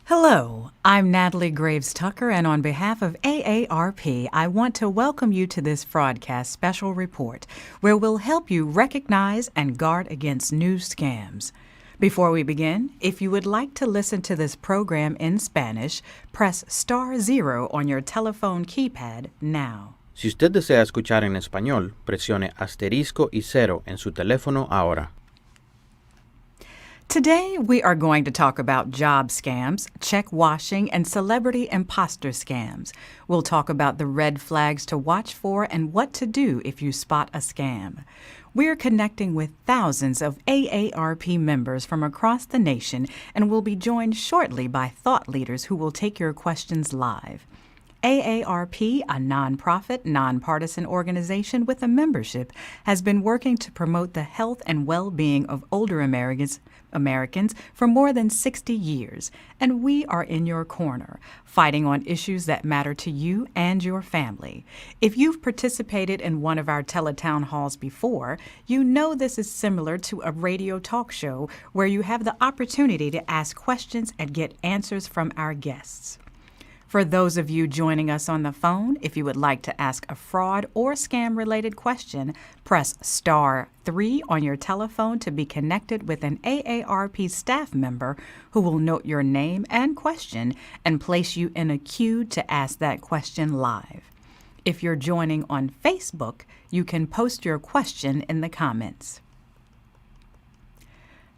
Hello, I'm Natalie Graves Tucker, and on behalf of AARP, I want to welcome you to this Fraudcast special report, where we'll help you recognize and guard against new scams. Before we begin, if you would like to listen to this program in Spanish, press *0 on your telephone keypad now. Si usted desea escuchar en español, presione *0 en su teléfono ahora. Today, we are going to talk about job scams, check washing, and celebrity impostor scams. We'll talk about the red flags to watch for and what to do if you spot a scam. We're connecting with thousands of AARP members from across the nation and will be joined shortly by thought leaders who will take your questions live. AARP, a nonprofit, nonpartisan organization with a membership, has been working to promote the health and well-being of older Americans for more than 60 years, and we are in your corner, fighting on issues that matter to you and your family. If you've participated in one of our Tele-Town halls before, you know this is similar to a radio talk show where you have the opportunity to ask questions and get answers from our guests. For those of you joining us on the phone, if you would like to ask a fraud or scam-related question, press *3 on your telephone to be connected with an AARP staff member who will note your name and question and place you in a queue to ask that question live. If you're joining on Facebook, you can post your question in the comments.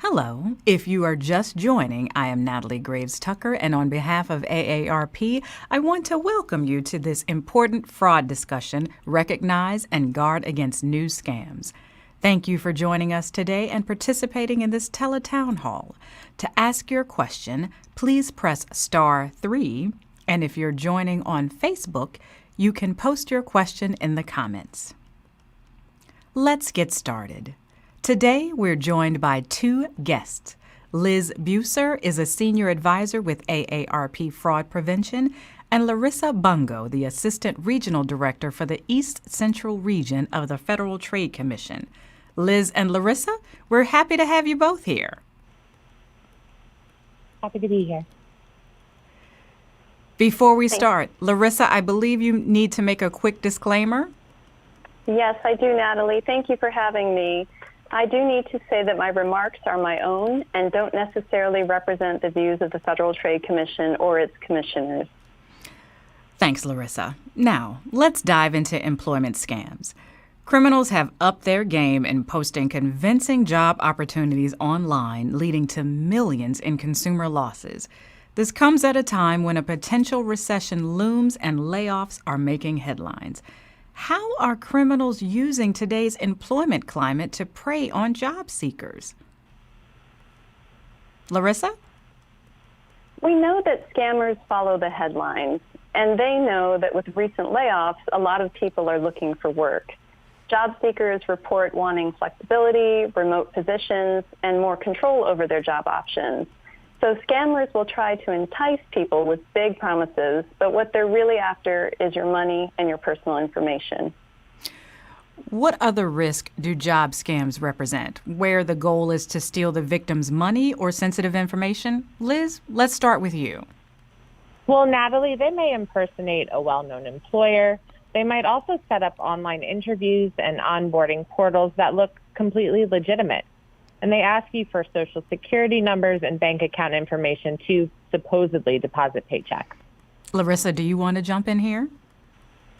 Hello. If you are just joining, I am Natalie Graves Tucker, and on behalf of AARP, I want to welcome you to this important fraud discussion, Recognize and Guard Against New Scams. Thank you for joining us today and participating in this Tele-Town hall. To ask your question, please press *3, and if you're joining on Facebook, you can post your question in the comments. Let's get started. Today, we're joined by two guests. Liz Buser is a senior advisor with AARP Fraud Prevention, and Larissa Bungo, the assistant regional director for the East Central region of the Federal Trade Commission. Liz and Larissa, we're happy to have you both here. Happy to be here. Before we start, Larissa, I believe you need to make a quick disclaimer. Yes, I do, Natalie. Thank you for having me. I do need to say that my remarks are my own and don't necessarily represent the views of the Federal Trade Commission or its commissioners. Thanks, Larissa. Now, let's dive into employment scams. Criminals have upped their game in posting convincing job opportunities online, leading to millions in consumer losses. This comes at a time when a potential recession looms and layoffs are making headlines. How are criminals using today's employment climate to prey on job seekers? Larissa? We know that scammers follow the headlines, and they know that with recent layoffs, a lot of people are looking for work. Job seekers report wanting flexibility, remote positions, and more control over their job options. So scammers will try to entice people with big promises, but what they're really after is your money and your personal information. What other risk do job scams represent, where the goal is to steal the victim's money or sensitive information? Liz, let's start with you. Well, Natalie, they may impersonate a well-known employer. They might also set up online interviews and onboarding portals that look completely legitimate. And they ask you for social security numbers and bank account information to supposedly deposit paychecks. Larissa, do you want to jump in here?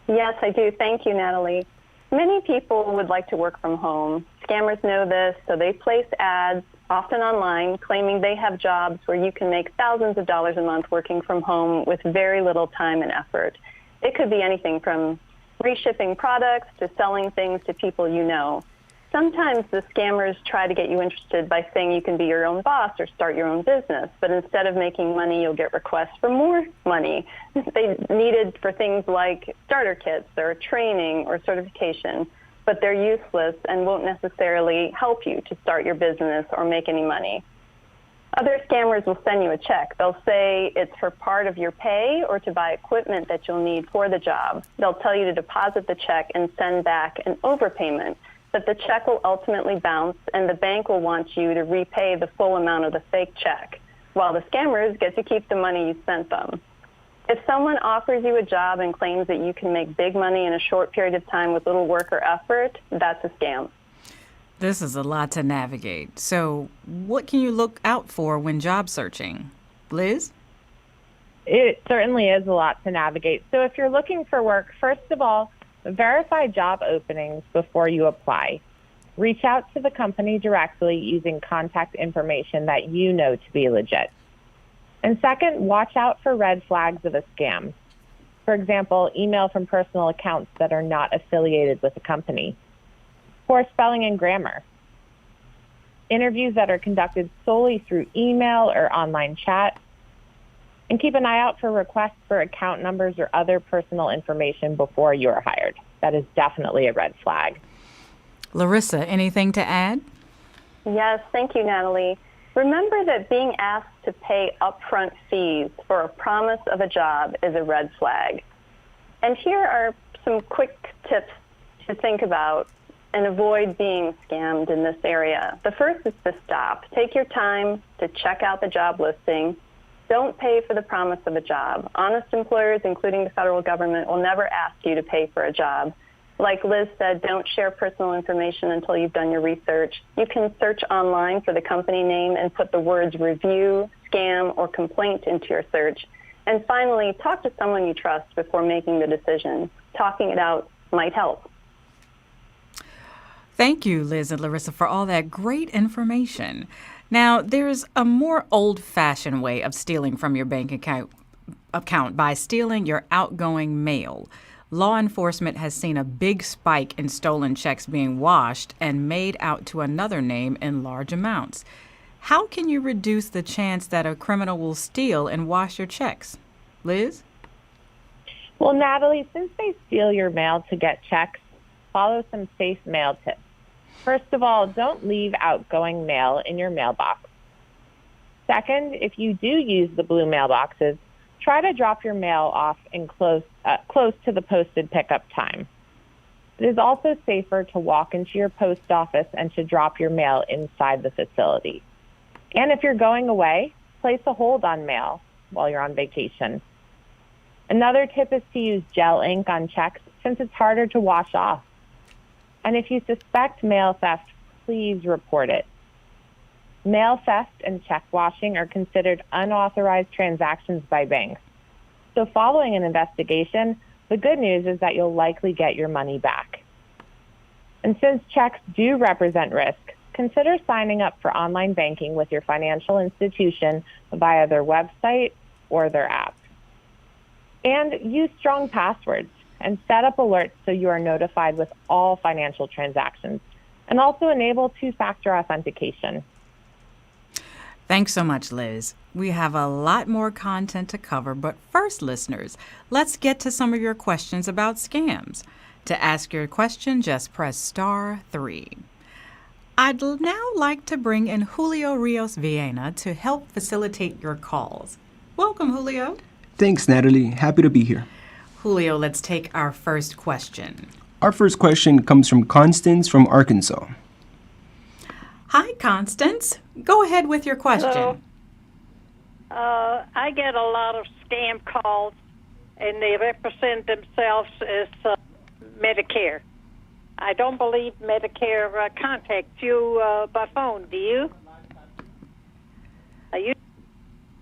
Yes, I do. Thank you, Natalie. Many people would like to work from home. Scammers know this, so they place ads, often online, claiming they have jobs where you can make thousands of dollars a month working from home with very little time and effort. It could be anything from reshipping products to selling things to people you know. Sometimes the scammers try to get you interested by saying you can be your own boss or start your own business, but instead of making money, you'll get requests for more money. They needed for things like starter kits or training or certification, but they're useless and won't necessarily help you to start your business or make any money. Other scammers will send you a check. They'll say it's for part of your pay or to buy equipment that you'll need for the job. They'll tell you to deposit the check and send back an overpayment, but the check will ultimately bounce and the bank will want you to repay the full amount of the fake check. while the scammers get to keep the money you sent them. If someone offers you a job and claims that you can make big money in a short period of time with little work or effort, that's a scam. This is a lot to navigate. So, what can you look out for when job searching? Liz? It certainly is a lot to navigate. So if you're looking for work, first of all, verify job openings before you apply. Reach out to the company directly using contact information that you know to be legit. And second, watch out for red flags of a scam. For example, email from personal accounts that are not affiliated with the company. Poor spelling and grammar. Interviews that are conducted solely through email or online chat. And keep an eye out for requests for account numbers or other personal information before you are hired. That is definitely a red flag. Larissa, anything to add? Yes, thank you, Natalie. Remember that being asked to pay upfront fees for a promise of a job is a red flag. And here are some quick tips to think about and avoid being scammed in this area. The first is to stop. Take your time to check out the job listing. Don't pay for the promise of a job. Honest employers, including the federal government, will never ask you to pay for a job. Like Liz said, don't share personal information until you've done your research. You can search online for the company name and put the words review, scam, or complaint into your search. And finally, talk to someone you trust before making the decision. Talking it out might help. Thank you, Liz and Larissa, for all that great information. Now, there's a more old-fashioned way of stealing from your bank account by stealing your outgoing mail. Law enforcement has seen a big spike in stolen checks being washed and made out to another name in large amounts. How can you reduce the chance that a criminal will steal and wash your checks? Liz? Well, Natalie, since they steal your mail to get checks, follow some safe mail tips. First of all, don't leave outgoing mail in your mailbox. Second, if you do use the blue mailboxes, try to drop your mail off in close to the posted pickup time. It is also safer to walk into your post office and to drop your mail inside the facility. And if you're going away, place a hold on mail while you're on vacation. Another tip is to use gel ink on checks since it's harder to wash off. And if you suspect mail theft, please report it. Mail theft and check washing are considered unauthorized transactions by banks. So following an investigation, the good news is that you'll likely get your money back. And since checks do represent risk, consider signing up for online banking with your financial institution via their website or their app. And use strong passwords and set up alerts so you are notified with all financial transactions. And also enable two-factor authentication. Thanks so much, Liz. We have a lot more content to cover, but first, listeners, let's get to some of your questions about scams. To ask your question, just press *3. I'd now like to bring in Julio Rios Viena to help facilitate your calls. Welcome, Julio. Thanks, Natalie. Happy to be here. Julio, let's take our first question. Our first question comes from Constance from Arkansas. Hi, Constance. Go ahead with your question. Hello. I get a lot of scam calls, and they represent themselves as Medicare. I don't believe Medicare contacts you by phone. Do you? Are you?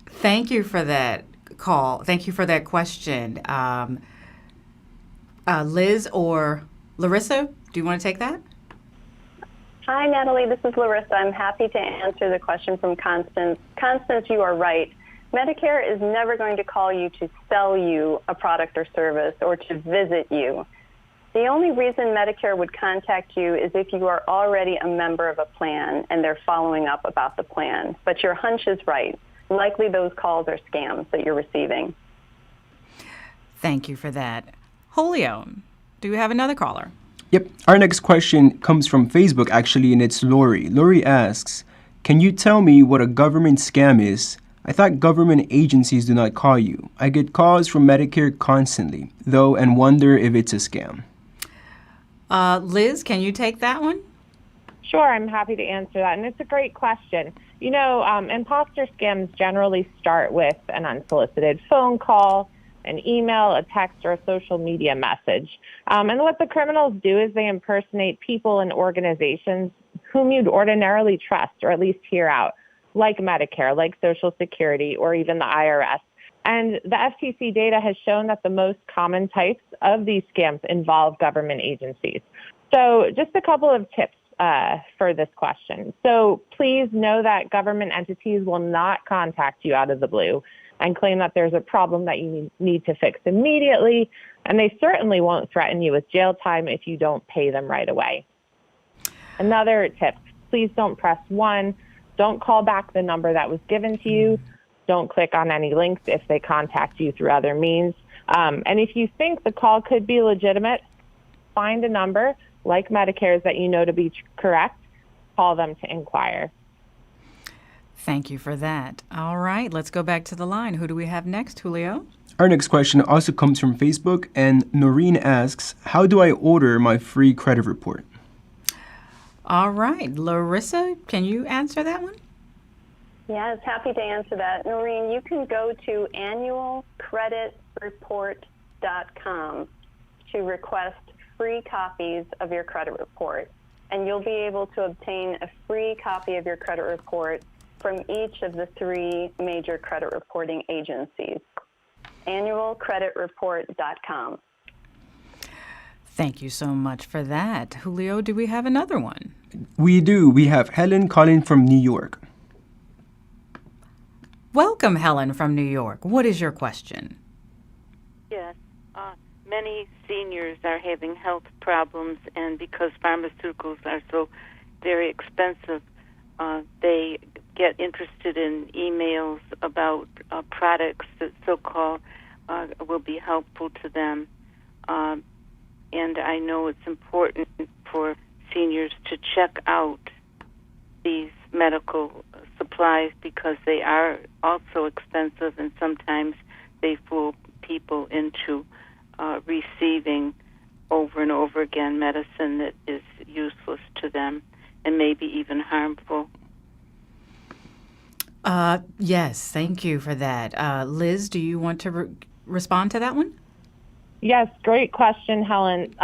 Thank you for that call. Thank you for that question. Liz or Larissa, do you want to take that? Hi, Natalie. This is Larissa. I'm happy to answer the question from Constance. Constance, you are right. Medicare is never going to call you to sell you a product or service or to visit you. The only reason Medicare would contact you is if you are already a member of a plan and they're following up about the plan. But your hunch is right. Likely those calls are scams that you're receiving. Thank you for that. Julio, do you have another caller? Yep. Our next question comes from Facebook, actually, and it's Lori. Lori asks, can you tell me what a government scam is? I thought government agencies do not call you. I get calls from Medicare constantly, though, and wonder if it's a scam. Liz, can you take that one? Sure, I'm happy to answer that. And it's a great question. Imposter scams generally start with an unsolicited phone call, an email, a text, or a social media message. And what the criminals do is they impersonate people and organizations whom you'd ordinarily trust, or at least hear out, like Medicare, like Social Security, or even the IRS. And the FTC data has shown that the most common types of these scams involve government agencies. So just a couple of tips for this question. So please know that government entities will not contact you out of the blue and claim that there's a problem that you need to fix immediately. And they certainly won't threaten you with jail time if you don't pay them right away. Another tip, please don't press 1. Don't call back the number that was given to you. Don't click on any links if they contact you through other means. And if you think the call could be legitimate, find a number like Medicare's that you know to be correct. Call them to inquire. Thank you for that. All right, let's go back to the line. Who do we have next, Julio? Our next question also comes from Facebook, and Noreen asks, how do I order my free credit report? All right, Larissa, can you answer that one? Yes, happy to answer that. Noreen, you can go to annualcreditreport.com to request free copies of your credit report. And you'll be able to obtain a free copy of your credit report from each of the 3 major credit reporting agencies. Annualcreditreport.com. Thank you so much for that. Julio, do we have another one? We do. We have Helen calling from New York. Welcome, Helen from New York. What is your question? Yes. Many seniors are having health problems, and because pharmaceuticals are so very expensive, they get interested in emails about products that so-called will be helpful to them. And I know it's important for seniors to check out these medical supplies because they are also expensive, and sometimes they fool people into receiving over and over again medicine that is useless to them and maybe even harmful. Yes, thank you for that. Liz, do you want to respond to that one? Yes, great question, Helen.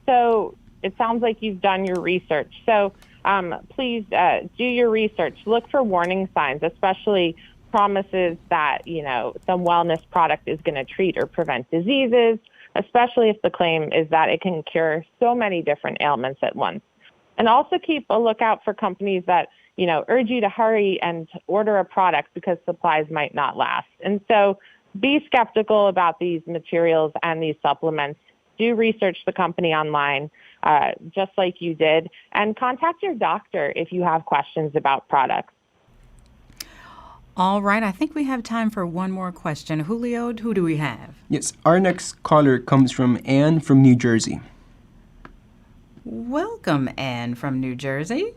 So it sounds like you've done your research. So please do your research. Look for warning signs, especially promises that, some wellness product is going to treat or prevent diseases, especially if the claim is that it can cure so many different ailments at once. And also keep a lookout for companies that, urge you to hurry and order a product because supplies might not last. And so be skeptical about these materials and these supplements. Do research the company online, just like you did, and contact your doctor if you have questions about products. All right, I think we have time for one more question. Julio, who do we have? Yes, our next caller comes from Anne from New Jersey. Welcome, Anne from New Jersey.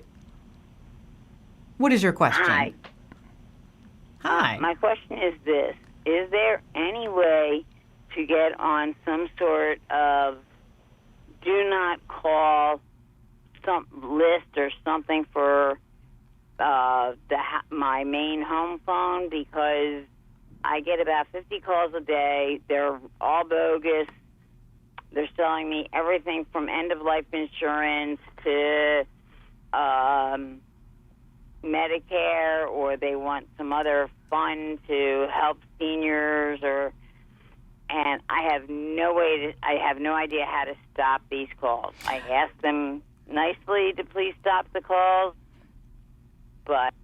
What is your question? Hi. Hi. My question is this. Is there any way to get on some sort of do not call some list or something for my main home phone? Because I get about 50 calls a day. They're all bogus. They're selling me everything from end-of-life insurance to Medicare, or they want some other fund to help seniors, and I have no idea how to stop these calls. I ask them nicely to please stop the calls, but...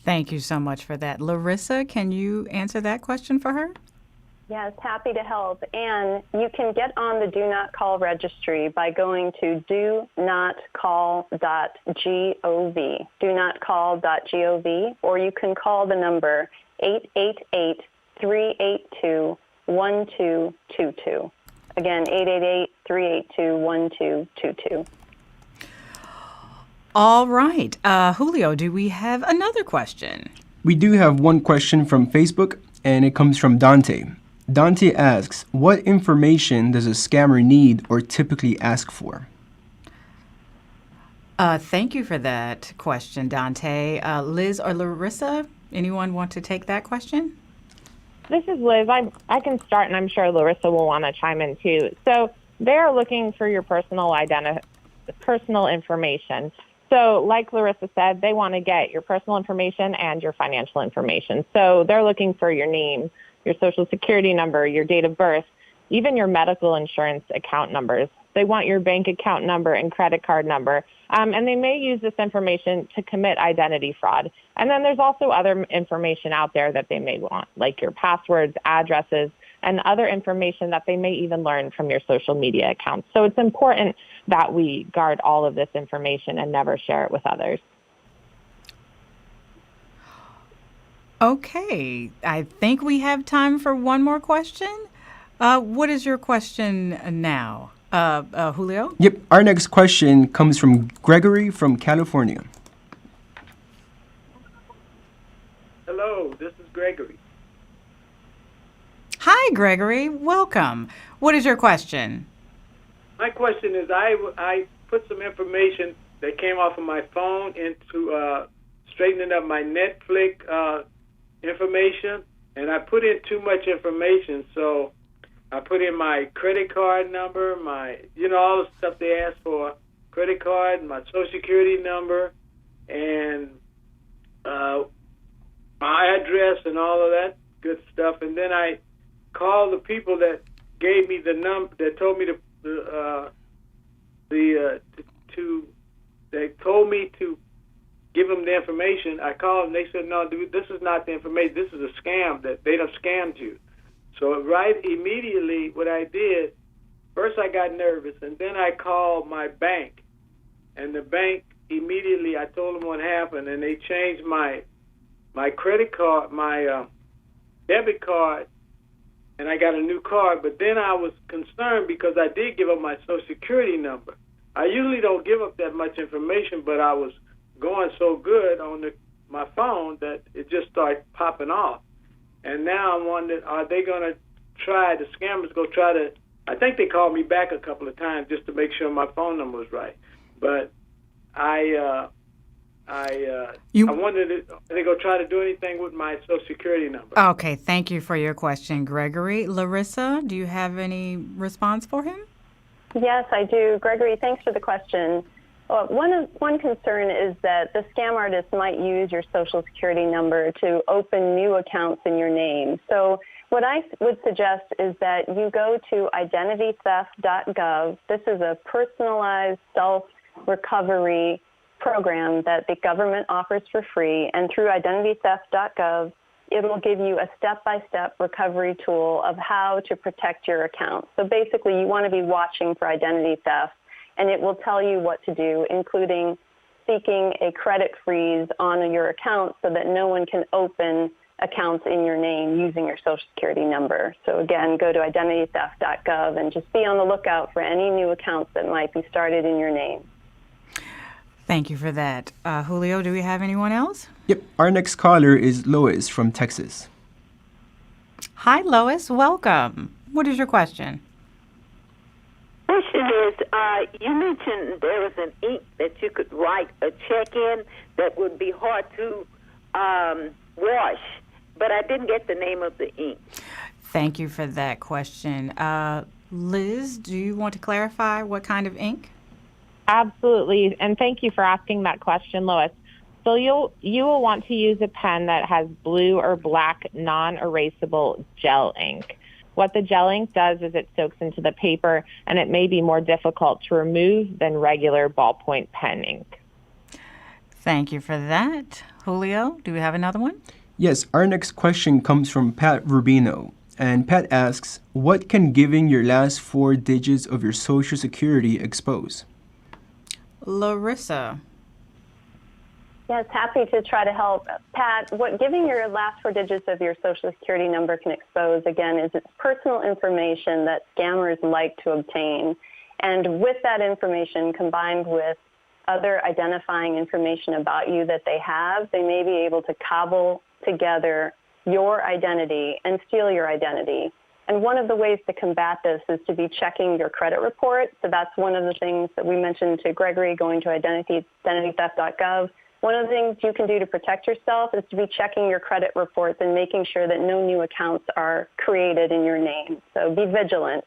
Thank you so much for that. Larissa, can you answer that question for her? Yes, happy to help. And you can get on the Do Not Call registry by going to donotcall.gov, donotcall.gov, or you can call the number 888-382-1222. Again, 888-382-1222. All right. Julio, do we have another question? We do have one question from Facebook, and it comes from Dante. Dante asks, what information does a scammer need or typically ask for? Thank you for that question, Dante. Liz or Larissa, anyone want to take that question? This is Liz. I can start, and I'm sure Larissa will want to chime in too. So they're looking for your personal information. So like Larissa said, they want to get your personal information and your financial information. So they're looking for your name, your social security number, your date of birth, even your medical insurance account numbers. They want your bank account number and credit card number. And they may use this information to commit identity fraud. And then there's also other information out there that they may want, like your passwords, addresses, and other information that they may even learn from your social media accounts. So it's important that we guard all of this information and never share it with others. Okay, I think we have time for one more question. What is your question now? Julio? Yep, our next question comes from Gregory from California. Hello, this is Gregory. Hi, Gregory. Welcome. What is your question? My question is, I put some information that came off of my phone into straightening up my Netflix information, and I put in too much information, so I put in my credit card number, all the stuff they ask for, credit card, my social security number, and my address and all of that good stuff. And then I called the people that gave me the number, that told me they told me to give them the information. I called and they said, no, dude, this is not the information. This is a scam, that they done scammed you. So right immediately what I did, first I got nervous, and then I called my bank. And the bank immediately, I told them what happened, and they changed my credit card, my debit card, and I got a new card. But then I was concerned because I did give up my social security number. I usually don't give up that much information, but I was going so good on my phone that it just started popping off. And now I'm wondering, are they going to the scammers go try to, I think they called me back a couple of times just to make sure my phone number was right. But I wondered if they go try to do anything with my social security number. Okay, thank you for your question, Gregory. Larissa, do you have any response for him? Yes, I do. Gregory, thanks for the question. One concern is that the scam artists might use your social security number to open new accounts in your name. So what I would suggest is that you go to identitytheft.gov. This is a personalized self-recovery program that the government offers for free. And through identitytheft.gov, it will give you a step-by-step recovery tool of how to protect your account. So basically, you want to be watching for identity theft, and it will tell you what to do, including seeking a credit freeze on your account so that no one can open accounts in your name using your social security number. So again, go to identitytheft.gov and just be on the lookout for any new accounts that might be started in your name. Thank you for that. Julio, do we have anyone else? Yep, our next caller is Lois from Texas. Hi, Lois. Welcome. What is your question? Question is, you mentioned there was an ink that you could write a check in that would be hard to wash, but I didn't get the name of the ink. Thank you for that question. Liz, do you want to clarify what kind of ink? Absolutely, and thank you for asking that question, Lois. So you will want to use a pen that has blue or black non-erasable gel ink. What the gel ink does is it soaks into the paper, and it may be more difficult to remove than regular ballpoint pen ink. Thank you for that. Julio, do we have another one? Yes, our next question comes from Pat Rubino. And Pat asks, what can giving your last 4 digits of your Social Security expose? Larissa. Yes, happy to try to help. Pat, what giving your last 4 digits of your Social Security number can expose, again, is it's personal information that scammers like to obtain. And with that information combined with other identifying information about you that they have, they may be able to cobble together your identity and steal your identity. And one of the ways to combat this is to be checking your credit report. So that's one of the things that we mentioned to Gregory, going to identitytheft.gov. One of the things you can do to protect yourself is to be checking your credit reports and making sure that no new accounts are created in your name. So be vigilant.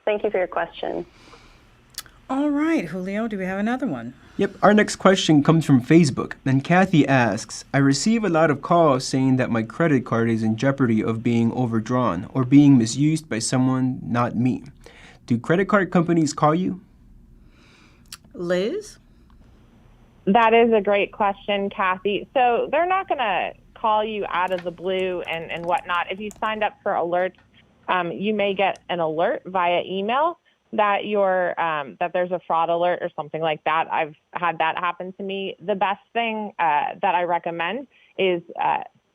Thank you for your question. All right, Julio, do we have another one? Yep, our next question comes from Facebook, and Kathy asks, I receive a lot of calls saying that my credit card is in jeopardy of being overdrawn or being misused by someone, not me. Do credit card companies call you? Liz? That is a great question, Kathy. So they're not going to call you out of the blue and whatnot. If you signed up for alerts, you may get an alert via email that that there's a fraud alert or something like that. I've had that happen to me. The best thing that I recommend is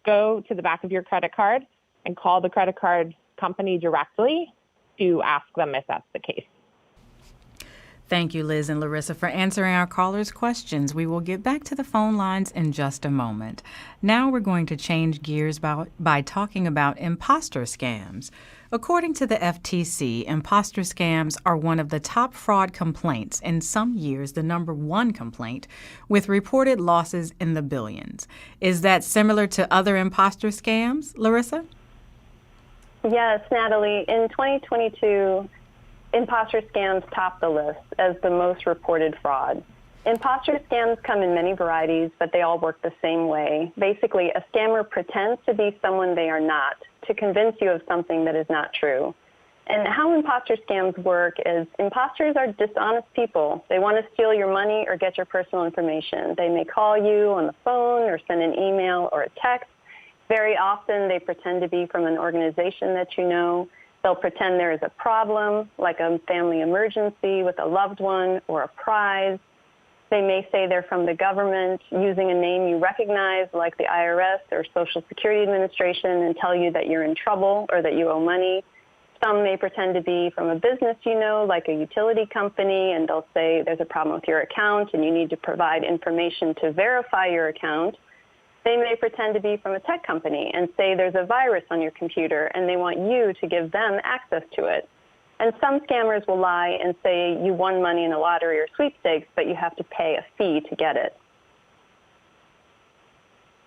go to the back of your credit card and call the credit card company directly to ask them if that's the case. Thank you, Liz and Larissa, for answering our callers' questions. We will get back to the phone lines in just a moment. Now we're going to change gears by talking about imposter scams. According to the FTC, imposter scams are one of the top fraud complaints, in some years the number one complaint, with reported losses in the billions. Is that similar to other imposter scams, Larissa? Yes, Natalie. In 2022, imposter scams top the list as the most reported fraud. Imposter scams come in many varieties, but they all work the same way. Basically, a scammer pretends to be someone they are not to convince you of something that is not true. And how imposter scams work is imposters are dishonest people. They want to steal your money or get your personal information. They may call you on the phone or send an email or a text. Very often, they pretend to be from an organization that you know. They'll pretend there is a problem, like a family emergency with a loved one or a prize. They may say they're from the government using a name you recognize, like the IRS or Social Security Administration, and tell you that you're in trouble or that you owe money. Some may pretend to be from a business you know, like a utility company, and they'll say there's a problem with your account and you need to provide information to verify your account. They may pretend to be from a tech company and say there's a virus on your computer and they want you to give them access to it. And some scammers will lie and say you won money in a lottery or sweepstakes, but you have to pay a fee to get it.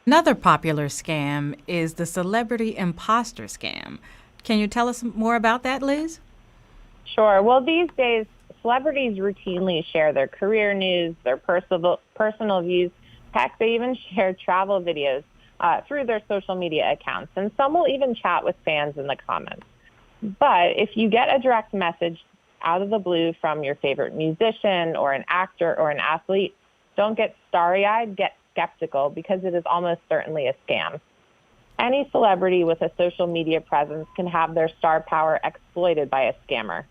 Another popular scam is the celebrity imposter scam. Can you tell us more about that, Liz? Sure. Well, these days, celebrities routinely share their career news, their personal views. Heck, they even share travel videos through their social media accounts, and some will even chat with fans in the comments. But if you get a direct message out of the blue from your favorite musician or an actor or an athlete, don't get starry-eyed, get skeptical, because it is almost certainly a scam. Any celebrity with a social media presence can have their star power exploited by a scammer.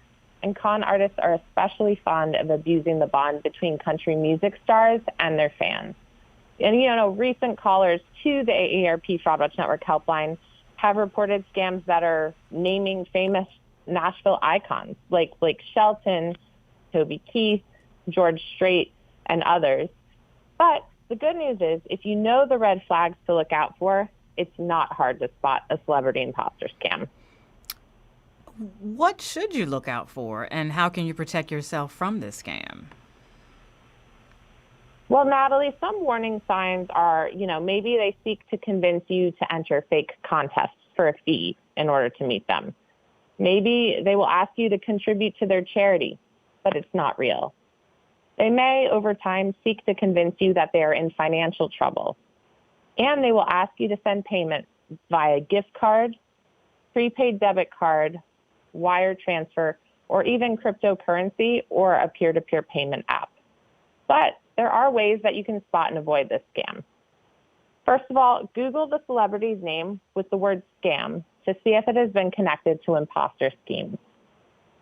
And con artists are especially fond of abusing the bond between country music stars and their fans. And, recent callers to the AARP Fraud Watch Network helpline have reported scams that are naming famous Nashville icons like Blake Shelton, Toby Keith, George Strait, and others. But the good news is, if you know the red flags to look out for, it's not hard to spot a celebrity imposter scam. What should you look out for, and how can you protect yourself from this scam? Well, Natalie, some warning signs are, maybe they seek to convince you to enter fake contests for a fee in order to meet them. Maybe they will ask you to contribute to their charity, but it's not real. They may, over time, seek to convince you that they are in financial trouble. And they will ask you to send payment via gift card, prepaid debit card, wire transfer, or even cryptocurrency or a peer-to-peer payment app. But there are ways that you can spot and avoid this scam. First of all, Google the celebrity's name with the word scam to see if it has been connected to imposter schemes.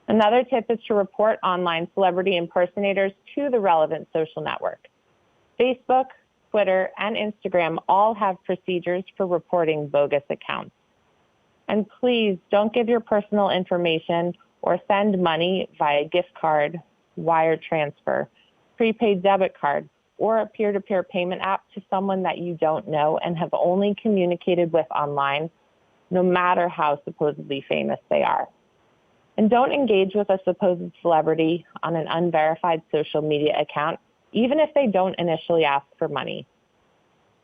Another tip is to report online celebrity impersonators to the relevant social network. Facebook, Twitter, and Instagram all have procedures for reporting bogus accounts. And please don't give your personal information or send money via gift card, wire transfer, prepaid debit card, or a peer-to-peer payment app to someone that you don't know and have only communicated with online, no matter how supposedly famous they are. And don't engage with a supposed celebrity on an unverified social media account, even if they don't initially ask for money.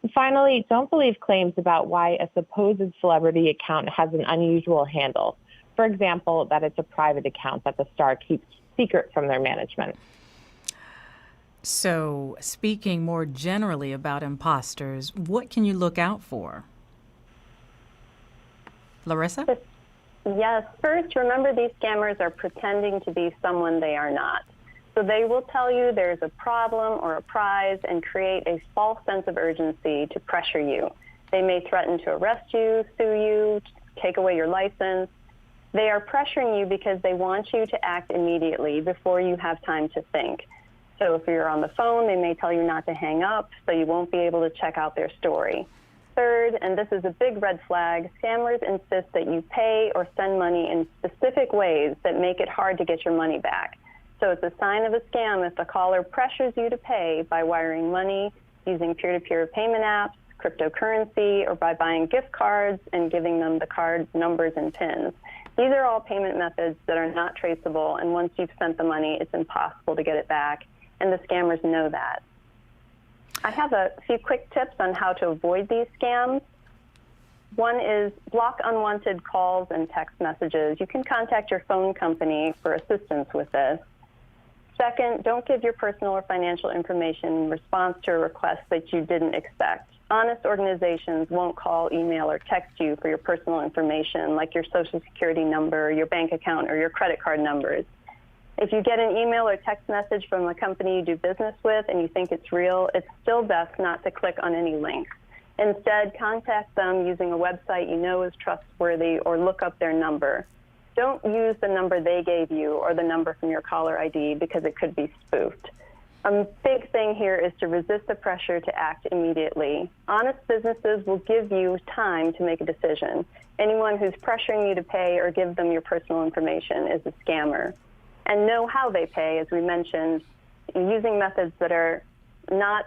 And finally, don't believe claims about why a supposed celebrity account has an unusual handle. For example, that it's a private account that the star keeps secret from their management. So, speaking more generally about imposters, what can you look out for? Larissa? Yes. First, remember these scammers are pretending to be someone they are not. So they will tell you there's a problem or a prize and create a false sense of urgency to pressure you. They may threaten to arrest you, sue you, take away your license. They are pressuring you because they want you to act immediately before you have time to think. So if you're on the phone, they may tell you not to hang up, so you won't be able to check out their story. Third, and this is a big red flag, scammers insist that you pay or send money in specific ways that make it hard to get your money back. So it's a sign of a scam if the caller pressures you to pay by wiring money, using peer-to-peer payment apps, cryptocurrency, or by buying gift cards and giving them the card numbers and PINs. These are all payment methods that are not traceable, and once you've sent the money, it's impossible to get it back, and the scammers know that. I have a few quick tips on how to avoid these scams. One is block unwanted calls and text messages. You can contact your phone company for assistance with this. Second, don't give your personal or financial information in response to a request that you didn't expect. Honest organizations won't call, email, or text you for your personal information, like your Social Security number, your bank account, or your credit card numbers. If you get an email or text message from a company you do business with and you think it's real, it's still best not to click on any link. Instead, contact them using a website you know is trustworthy or look up their number. Don't use the number they gave you or the number from your caller ID because it could be spoofed. A big thing here is to resist the pressure to act immediately. Honest businesses will give you time to make a decision. Anyone who's pressuring you to pay or give them your personal information is a scammer. And know how they pay, as we mentioned, using methods that are not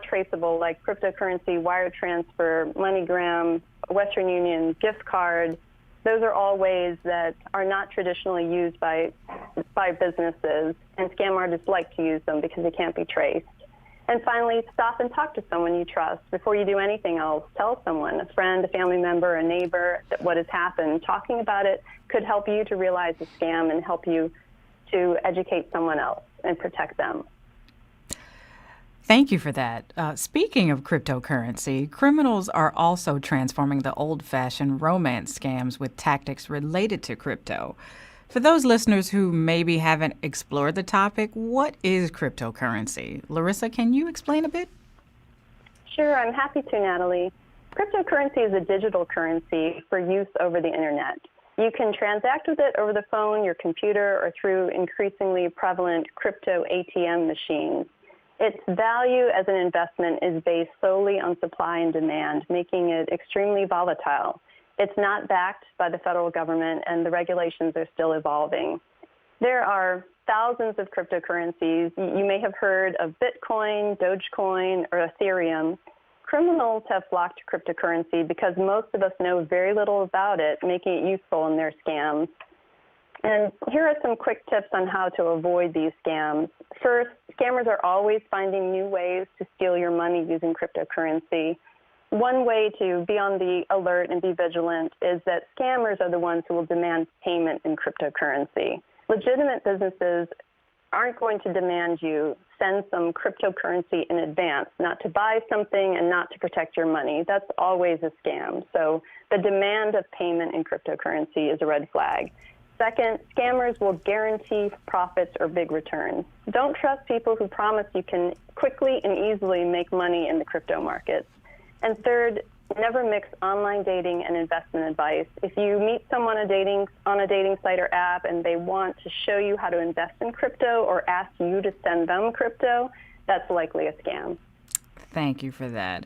traceable, like cryptocurrency, wire transfer, MoneyGram, Western Union, gift card. Those are all ways that are not traditionally used by businesses, and scam artists like to use them because they can't be traced. And finally, stop and talk to someone you trust. Before you do anything else, tell someone, a friend, a family member, a neighbor, that what has happened. Talking about it could help you to realize the scam and help you to educate someone else and protect them. Thank you for that. Speaking of cryptocurrency, criminals are also transforming the old-fashioned romance scams with tactics related to crypto. For those listeners who maybe haven't explored the topic, what is cryptocurrency? Larissa, can you explain a bit? Sure, I'm happy to, Natalie. Cryptocurrency is a digital currency for use over the internet. You can transact with it over the phone, your computer, or through increasingly prevalent crypto ATM machines. Its value as an investment is based solely on supply and demand, making it extremely volatile. It's not backed by the federal government, and the regulations are still evolving. There are thousands of cryptocurrencies. You may have heard of Bitcoin, Dogecoin, or Ethereum. Criminals have flocked to cryptocurrency because most of us know very little about it, making it useful in their scams. And here are some quick tips on how to avoid these scams. First, scammers are always finding new ways to steal your money using cryptocurrency. One way to be on the alert and be vigilant is that scammers are the ones who will demand payment in cryptocurrency. Legitimate businesses aren't going to demand you send some cryptocurrency in advance, not to buy something and not to protect your money. That's always a scam. So the demand of payment in cryptocurrency is a red flag. Second, scammers will guarantee profits or big returns. Don't trust people who promise you can quickly and easily make money in the crypto markets. And third, never mix online dating and investment advice. If you meet someone on a dating site or app and they want to show you how to invest in crypto or ask you to send them crypto, that's likely a scam. Thank you for that.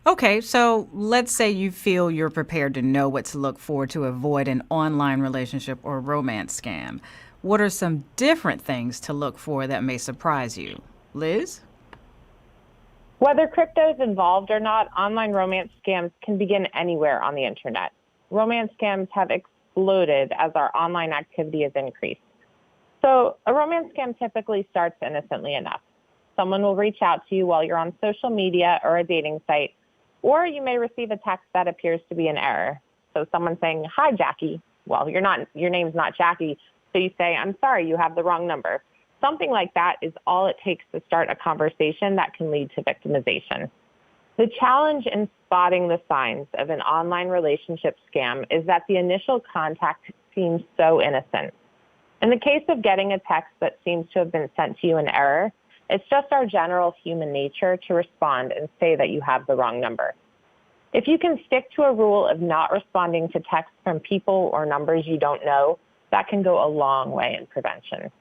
Okay, so let's say you feel you're prepared to know what to look for to avoid an online relationship or romance scam. What are some different things to look for that may surprise you? Liz? Whether crypto is involved or not, online romance scams can begin anywhere on the internet. romance scams have exploded as our online activity has increased. So a romance scam typically starts innocently enough. Someone will reach out to you while you're on social media or a dating site, or you may receive a text that appears to be an error. So someone saying, "Hi, Jackie." Well, your name's not Jackie, so you say, "I'm sorry, you have the wrong number." Something like that is all it takes to start a conversation that can lead to victimization. The challenge in spotting the signs of an online relationship scam is that the initial contact seems so innocent. In the case of getting a text that seems to have been sent to you in error, it's just our general human nature to respond and say that you have the wrong number. If you can stick to a rule of not responding to texts from people or numbers you don't know, that can go a long way in prevention.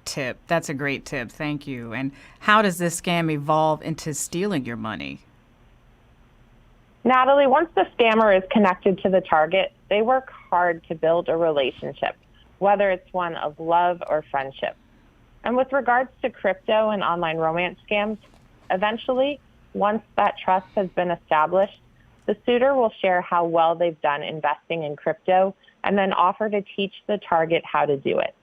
Tip. That's a great tip. Thank you. And how does this scam evolve into stealing your money? Natalie, once the scammer is connected to the target, they work hard to build a relationship, whether it's one of love or friendship. And with regards to crypto and online romance scams, eventually, once that trust has been established, the suitor will share how well they've done investing in crypto and then offer to teach the target how to do it.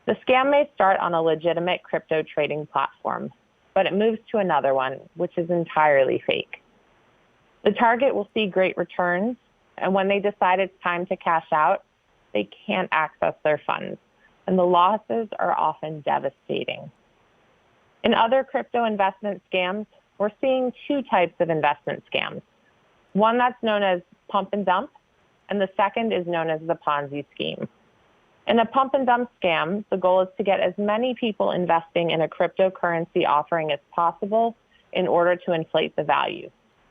The scam may start on a legitimate crypto trading platform, but it moves to another one, which is entirely fake. The target will see great returns, and when they decide it's time to cash out, they can't access their funds, and the losses are often devastating. In other crypto investment scams, we're seeing two types of investment scams. One that's known as pump and dump, and the second is known as the Ponzi scheme. In a pump and dump scam, the goal is to get as many people investing in a cryptocurrency offering as possible in order to inflate the value.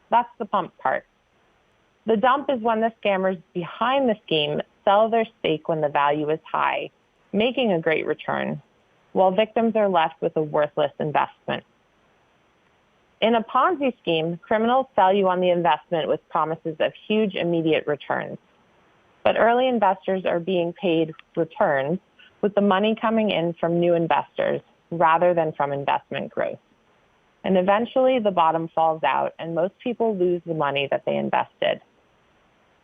That's the pump part. The dump is when the scammers behind the scheme sell their stake when the value is high, making a great return, while victims are left with a worthless investment. In a Ponzi scheme, criminals sell you on the investment with promises of huge immediate returns. But early investors are being paid returns with the money coming in from new investors rather than from investment growth. And eventually the bottom falls out and most people lose the money that they invested.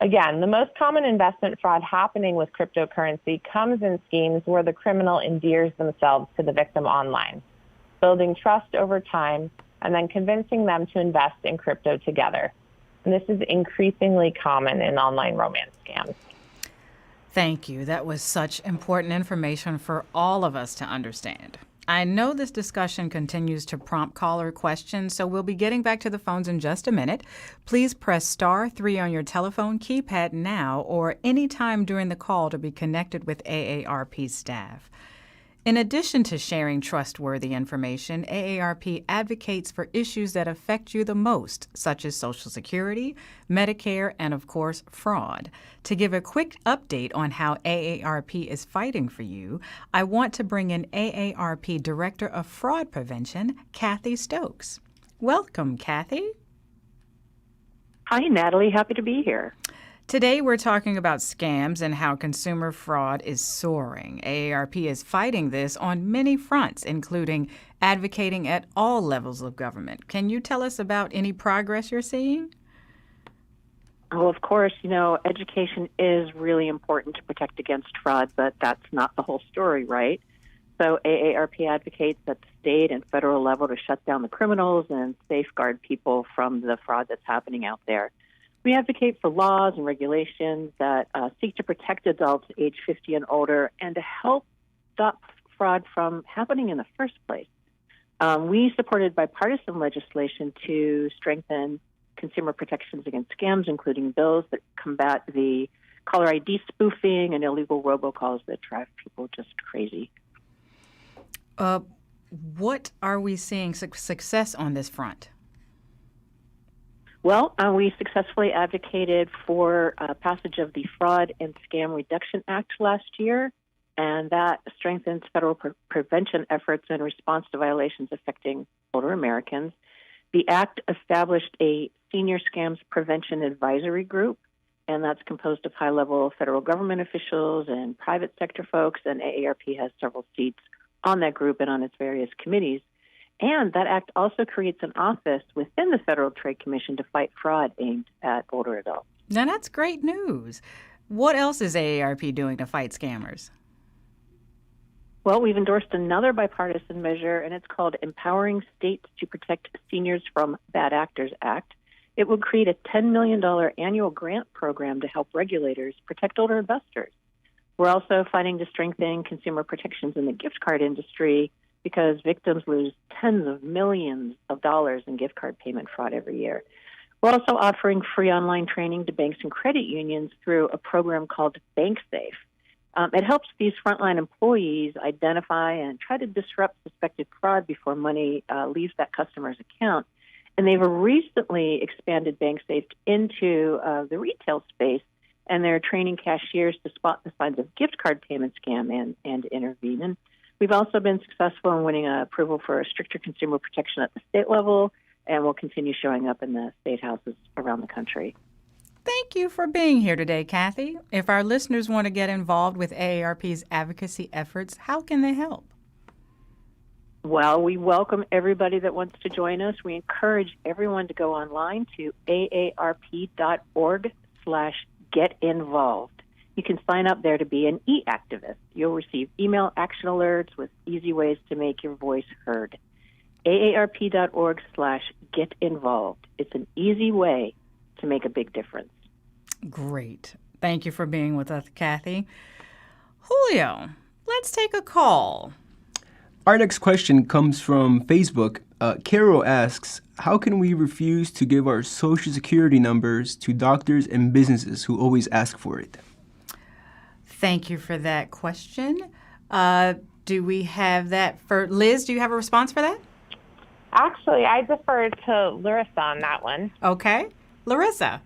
Again, the most common investment fraud happening with cryptocurrency comes in schemes where the criminal endears themselves to the victim online, building trust over time and then convincing them to invest in crypto together. And this is increasingly common in online romance scams. Thank you. That was such important information for all of us to understand. I know this discussion continues to prompt caller questions, so we'll be getting back to the phones in just a minute. Please press *3 on your telephone keypad now or anytime during the call to be connected with AARP staff. In addition to sharing trustworthy information, AARP advocates for issues that affect you the most, such as Social Security, Medicare, and of course, fraud. To give a quick update on how AARP is fighting for you, I want to bring in AARP Director of Fraud Prevention, Kathy Stokes. Welcome, Kathy. Hi, Natalie. Happy to be here. Today, we're talking about scams and how consumer fraud is soaring. AARP is fighting this on many fronts, including advocating at all levels of government. Can you tell us about any progress you're seeing? Oh, of course. Education is really important to protect against fraud, but that's not the whole story, right? So AARP advocates at the state and federal level to shut down the criminals and safeguard people from the fraud that's happening out there. We advocate for laws and regulations that seek to protect adults age 50 and older and to help stop fraud from happening in the first place. We supported bipartisan legislation to strengthen consumer protections against scams, including bills that combat the caller ID spoofing and illegal robocalls that drive people just crazy. What are we seeing success on this front? Well, we successfully advocated for passage of the Fraud and Scam Reduction Act last year, and that strengthens federal prevention efforts in response to violations affecting older Americans. The act established a Senior Scams Prevention Advisory Group, and that's composed of high-level federal government officials and private sector folks, and AARP has several seats on that group and on its various committees. And that act also creates an office within the Federal Trade Commission to fight fraud aimed at older adults. Now, that's great news. What else is AARP doing to fight scammers? Well, we've endorsed another bipartisan measure, and it's called Empowering States to Protect Seniors from Bad Actors Act. It will create a $10 million annual grant program to help regulators protect older investors. We're also fighting to strengthen consumer protections in the gift card industry because victims lose tens of millions of dollars in gift card payment fraud every year. We're also offering free online training to banks and credit unions through a program called BankSafe. It helps these frontline employees identify and try to disrupt suspected fraud before money leaves that customer's account. And they've recently expanded BankSafe into the retail space, and they're training cashiers to spot the signs of gift card payment scam and intervene. And we've also been successful in winning approval for a stricter consumer protection at the state level, and we'll continue showing up in the state houses around the country. Thank you for being here today, Kathy. If our listeners want to get involved with AARP's advocacy efforts, how can they help? Well, we welcome everybody that wants to join us. We encourage everyone to go online to aarp.org/getinvolved. You can sign up there to be an e-activist. You'll receive email action alerts with easy ways to make your voice heard. aarp.org/getinvolved. It's an easy way to make a big difference. Great. Thank you for being with us, Kathy. Julio, let's take a call. Our next question comes from Facebook. Carol asks, how can we refuse to give our Social Security numbers to doctors and businesses who always ask for it? Thank you for that question. Do we have that for Liz? Do you have a response for that? Actually, I defer to Larissa on that one. Okay. Larissa.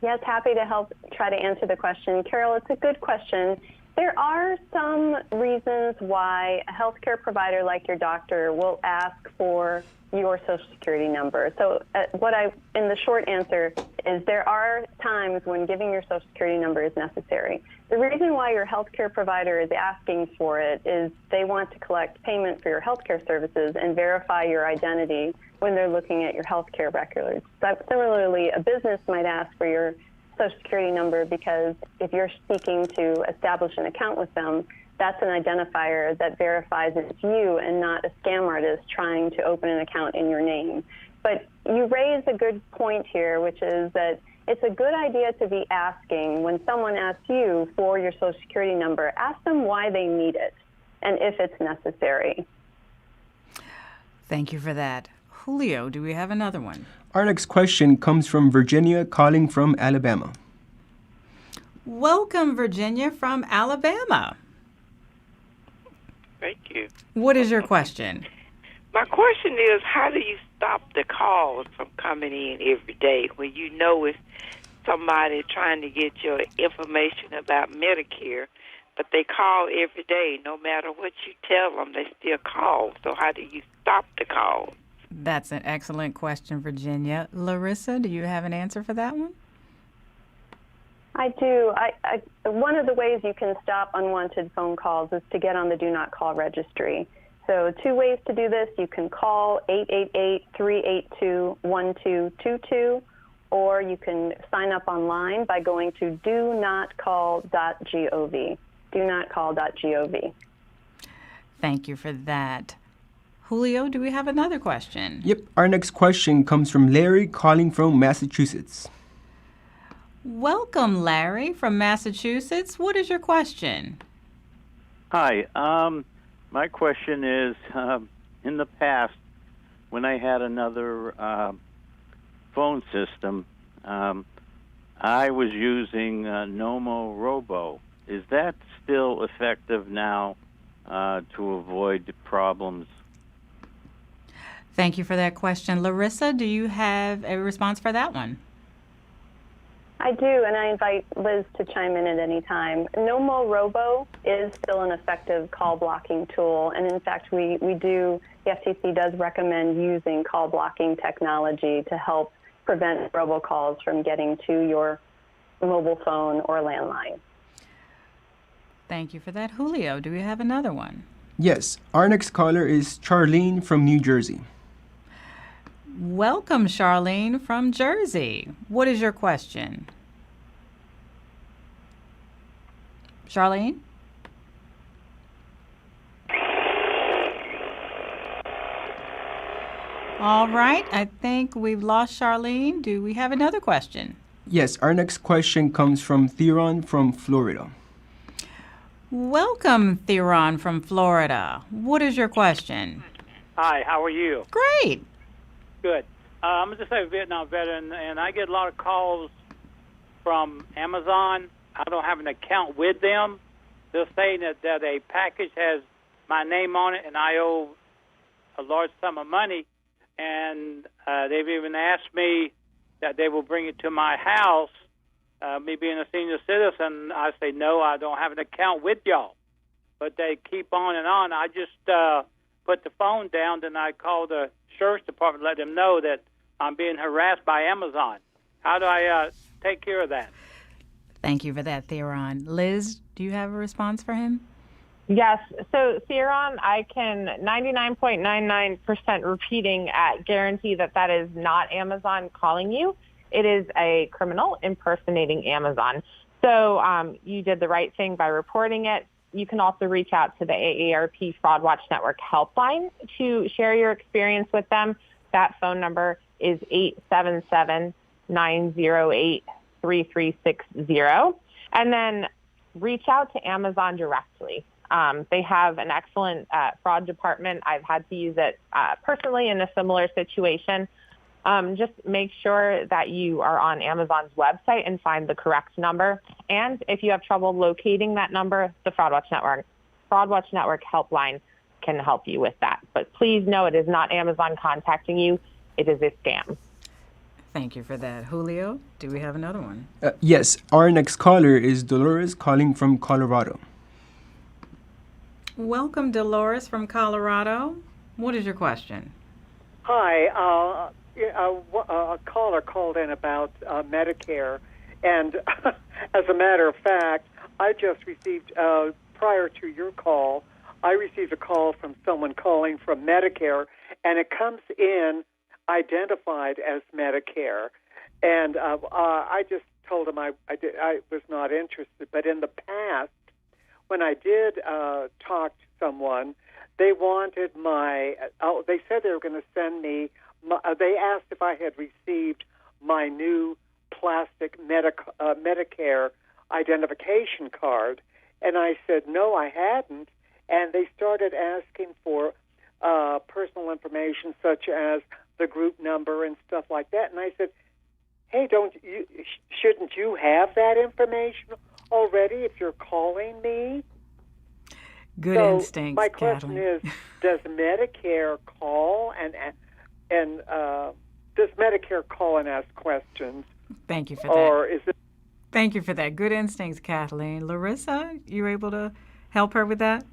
Yes, happy to help try to answer the question. Carol, it's a good question. There are some reasons why a healthcare provider like your doctor will ask for your Social Security number. So in the short answer is there are times when giving your Social Security number is necessary. The reason why your healthcare provider is asking for it is they want to collect payment for your healthcare services and verify your identity when they're looking at your healthcare records. Similarly, a business might ask for your Social Security number because if you're seeking to establish an account with them, that's an identifier that verifies it's you and not a scam artist trying to open an account in your name. But you raise a good point here, which is that it's a good idea to be asking when someone asks you for your Social Security number, ask them why they need it and if it's necessary. Thank you for that. Julio, do we have another one? Our next question comes from Virginia calling from Alabama. Welcome, Virginia from Alabama. Thank you. What is your question? My question is, how do you stop the calls from coming in every day when you know it's somebody trying to get your information about Medicare, but they call every day? No matter what you tell them, they still call. So how do you stop the calls? That's an excellent question, Virginia. Larissa, do you have an answer for that one? I do. One of the ways you can stop unwanted phone calls is to get on the Do Not Call registry. So 2 ways to do this. You can call 888-382-1222, or you can sign up online by going to donotcall.gov. donotcall.gov. Thank you for that. Julio, do we have another question? Yep. Our next question comes from Larry calling from Massachusetts. Welcome, Larry from Massachusetts. What is your question? Hi. My question is, in the past, when I had another phone system, I was using Nomo Robo. Is that still effective now to avoid problems? Thank you for that question. Larissa, do you have a response for that one? I do, and I invite Liz to chime in at any time. Nomo Robo is still an effective call blocking tool, and in fact, the FTC does recommend using call blocking technology to help prevent robocalls from getting to your mobile phone or landline. Thank you for that. Julio, do we have another one? Yes. Our next caller is Charlene from New Jersey. Welcome, Charlene from Jersey. What is your question? Charlene? All right, I think we've lost Charlene. Do we have another question? Yes, our next question comes from Theron from Florida. Welcome, Theron from Florida. What is your question? Hi, how are you? Great. Good. I'm just a Vietnam veteran, and I get a lot of calls from Amazon. I don't have an account with them. They're saying that a package has my name on it, and I owe a large sum of money. And they've even asked me that they will bring it to my house. Me being a senior citizen, I say, no, I don't have an account with y'all. But they keep on and on. I just put the phone down, then I call the sheriff's department, let them know that I'm being harassed by Amazon. How do I take care of that? Thank you for that, Theron. Liz, do you have a response for him? Yes. So, Theron, I can 99.99% repeating guarantee that is not Amazon calling you. It is a criminal impersonating Amazon. So you did the right thing by reporting it. You can also reach out to the AARP Fraud Watch Network helpline to share your experience with them. That phone number is 877-908-3360. And then reach out to Amazon directly. They have an excellent fraud department. I've had to use it personally in a similar situation. Just make sure that you are on Amazon's website and find the correct number. And if you have trouble locating that number, the Fraud Watch Network helpline can help you with that. But please know it is not Amazon contacting you. It is a scam. Thank you for that. Julio, do we have another one? Yes, our next caller is Dolores calling from Colorado. Welcome, Dolores from Colorado. What is your question? Hi. A caller called in about Medicare, and as a matter of fact, I just received, prior to your call, I received a call from someone calling from Medicare, and it comes in identified as Medicare, and I just told him I was not interested, but in the past, when I did talk to someone, they wanted they said they were going to send me, they asked if I had received my new plastic Medicare identification card, and I said, no, I hadn't, and they started asking for personal information such as the group number and stuff like that, and I said, hey, shouldn't you have that information already if you're calling me? Good instincts, my question is, does Medicare call and does Medicare call and ask questions? Thank you for or that. Is it? Thank you for that. Good instincts, Kathleen. Larissa, you able to help her with that?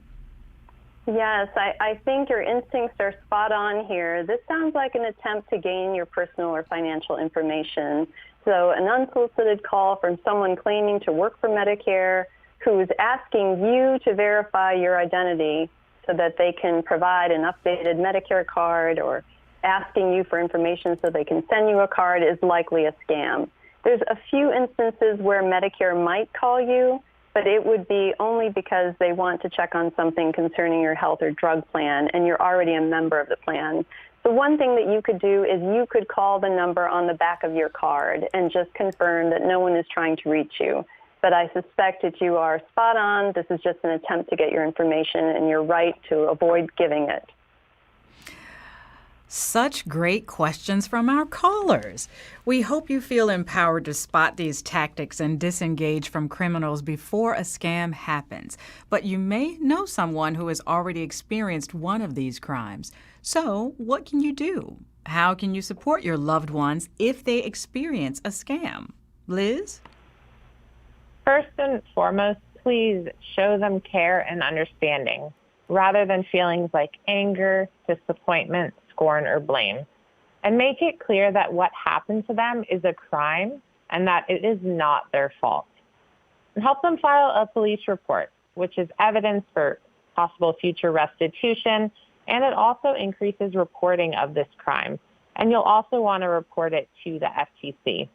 Yes, I think your instincts are spot on here. This sounds like an attempt to gain your personal or financial information. So an unsolicited call from someone claiming to work for Medicare who is asking you to verify your identity so that they can provide an updated Medicare card, or asking you for information so they can send you a card, is likely a scam. There's a few instances where Medicare might call you, but it would be only because they want to check on something concerning your health or drug plan, and you're already a member of the plan. The one thing that you could do is you could call the number on the back of your card and just confirm that no one is trying to reach you. But I suspect that you are spot on. This is just an attempt to get your information, and you're right to avoid giving it. Such great questions from our callers. We hope you feel empowered to spot these tactics and disengage from criminals before a scam happens. But you may know someone who has already experienced one of these crimes. So, what can you do? How can you support your loved ones if they experience a scam? Liz? First and foremost, please show them care and understanding, rather than feelings like anger, disappointment, scorn, or blame. And make it clear that what happened to them is a crime and that it is not their fault. And help them file a police report, which is evidence for possible future restitution, and it also increases reporting of this crime. And you'll also want to report it to the FTC.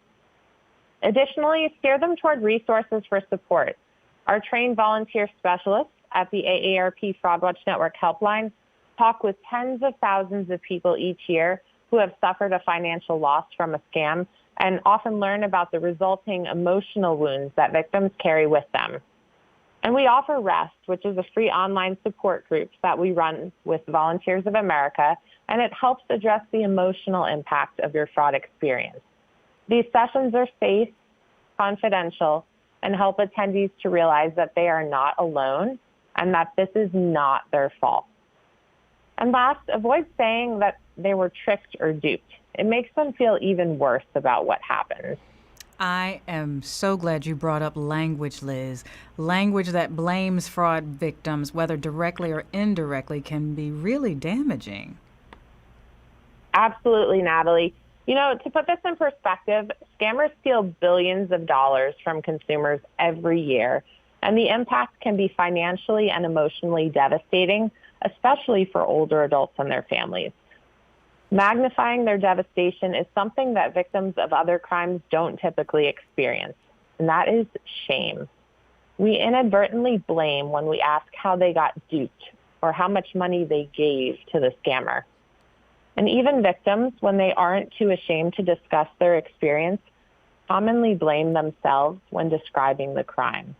Additionally, steer them toward resources for support. Our trained volunteer specialists at the AARP Fraud Watch Network helpline talk with tens of thousands of people each year who have suffered a financial loss from a scam and often learn about the resulting emotional wounds that victims carry with them. And we offer REST, which is a free online support group that we run with Volunteers of America, and it helps address the emotional impact of your fraud experience. These sessions are safe, confidential, and help attendees to realize that they are not alone and that this is not their fault. And last, avoid saying that they were tricked or duped. It makes them feel even worse about what happened. I am so glad you brought up language, Liz. Language that blames fraud victims, whether directly or indirectly, can be really damaging. Absolutely, Natalie. You know, to put this in perspective, scammers steal billions of dollars from consumers every year, and the impact can be financially and emotionally devastating, especially for older adults and their families. Magnifying their devastation is something that victims of other crimes don't typically experience, and that is shame. We inadvertently blame when we ask how they got duped or how much money they gave to the scammer. And even victims, when they aren't too ashamed to discuss their experience, commonly blame themselves when describing the crime.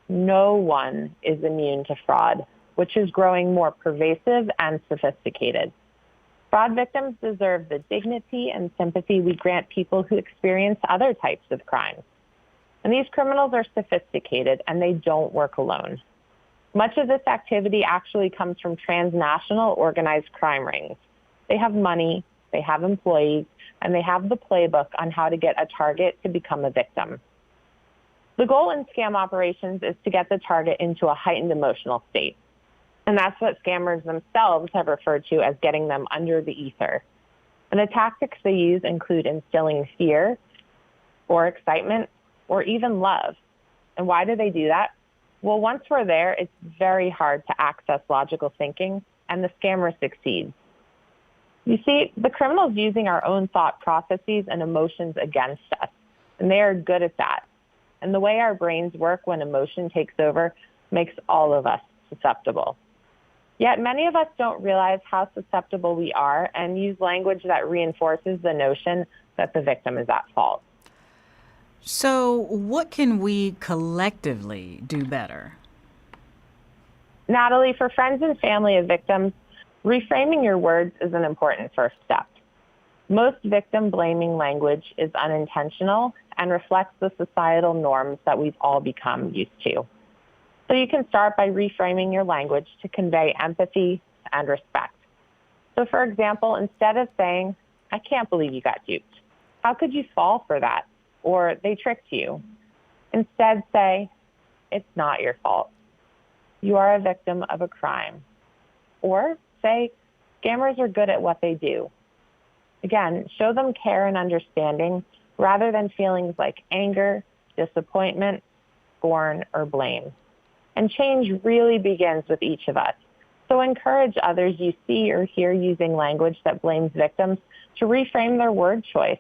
No one is immune to fraud, which is growing more pervasive and sophisticated. Fraud victims deserve the dignity and sympathy we grant people who experience other types of crimes. And these criminals are sophisticated, and they don't work alone. Much of this activity actually comes from transnational organized crime rings. They have money, they have employees, and they have the playbook on how to get a target to become a victim. The goal in scam operations is to get the target into a heightened emotional state. And that's what scammers themselves have referred to as getting them under the ether. And the tactics they use include instilling fear or excitement or even love. And why do they do that? Well, once we're there, it's very hard to access logical thinking, and the scammer succeeds. You see, the criminal's using our own thought processes and emotions against us, and they are good at that. And the way our brains work when emotion takes over makes all of us susceptible. Yet many of us don't realize how susceptible we are and use language that reinforces the notion that the victim is at fault. So what can we collectively do better? Natalie, for friends and family of victims, reframing your words is an important first step. Most victim-blaming language is unintentional and reflects the societal norms that we've all become used to. So you can start by reframing your language to convey empathy and respect. So for example, instead of saying, "I can't believe you got duped. How could you fall for that?" Or "they tricked you," instead say, "It's not your fault. You are a victim of a crime." Or say, "Scammers are good at what they do." Again, show them care and understanding rather than feelings like anger, disappointment, scorn, or blame. And change really begins with each of us. So encourage others you see or hear using language that blames victims to reframe their word choice.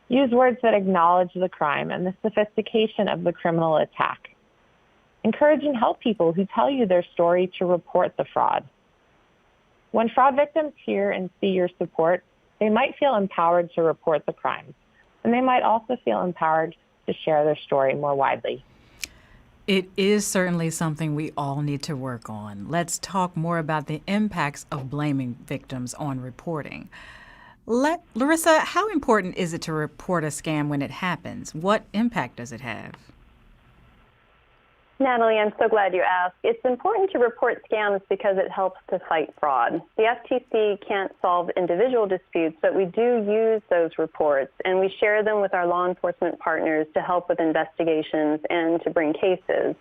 Use words that acknowledge the crime and the sophistication of the criminal attack. Encourage and help people who tell you their story to report the fraud. When fraud victims hear and see your support, they might feel empowered to report the crimes, and they might also feel empowered to share their story more widely. It is certainly something we all need to work on. Let's talk more about the impacts of blaming victims on reporting. Larissa, how important is it to report a scam when it happens? What impact does it have? Natalie, I'm so glad you asked. It's important to report scams because it helps to fight fraud. The FTC can't solve individual disputes, but we do use those reports, and we share them with our law enforcement partners to help with investigations and to bring cases.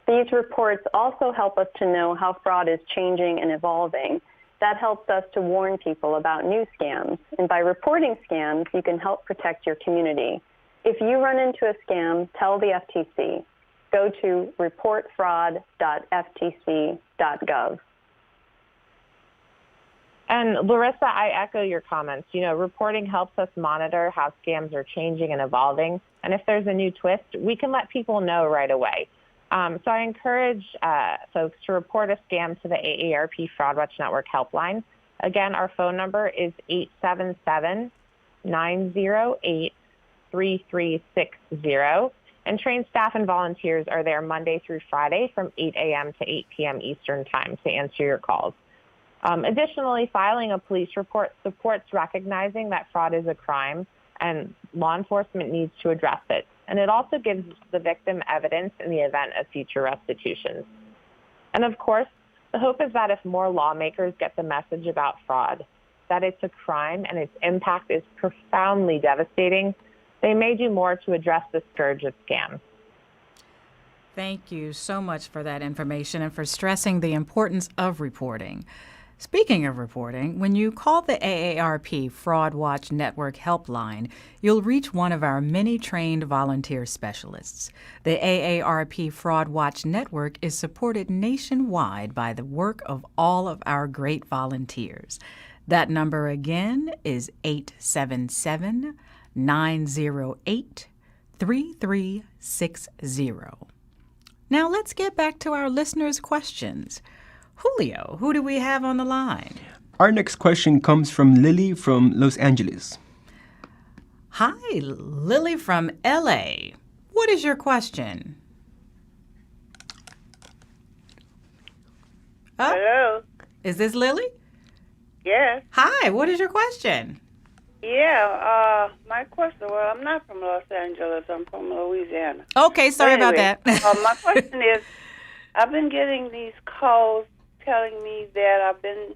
These reports also help us to know how fraud is changing and evolving. That helps us to warn people about new scams. And by reporting scams, you can help protect your community. If you run into a scam, tell the FTC. Go to reportfraud.ftc.gov. And Larissa, I echo your comments. Reporting helps us monitor how scams are changing and evolving. And if there's a new twist, we can let people know right away. So I encourage folks to report a scam to the AARP Fraud Watch Network helpline. Again, our phone number is 877-908-3360. And trained staff and volunteers are there Monday through Friday from 8 a.m. to 8 p.m. Eastern Time to answer your calls. Additionally, filing a police report supports recognizing that fraud is a crime and law enforcement needs to address it. And it also gives the victim evidence in the event of future restitutions. And of course, the hope is that if more lawmakers get the message about fraud, that it's a crime and its impact is profoundly devastating, they may do more to address the scourge of scams. Thank you so much for that information and for stressing the importance of reporting. Speaking of reporting, when you call the AARP Fraud Watch Network helpline, you'll reach one of our many trained volunteer specialists. The AARP Fraud Watch Network is supported nationwide by the work of all of our great volunteers. That number again is 877-908-3360. Now let's get back to our listeners' questions. Julio, who do we have on the line? Our next question comes from Lily from Los Angeles. Hi, Lily from LA. What is your question? Hello. Is this Lily? Yes. Hi, what is your question? Yeah, my question, well, I'm not from Los Angeles. I'm from Louisiana. Okay, sorry about that. My question is, I've been getting these calls telling me that I've been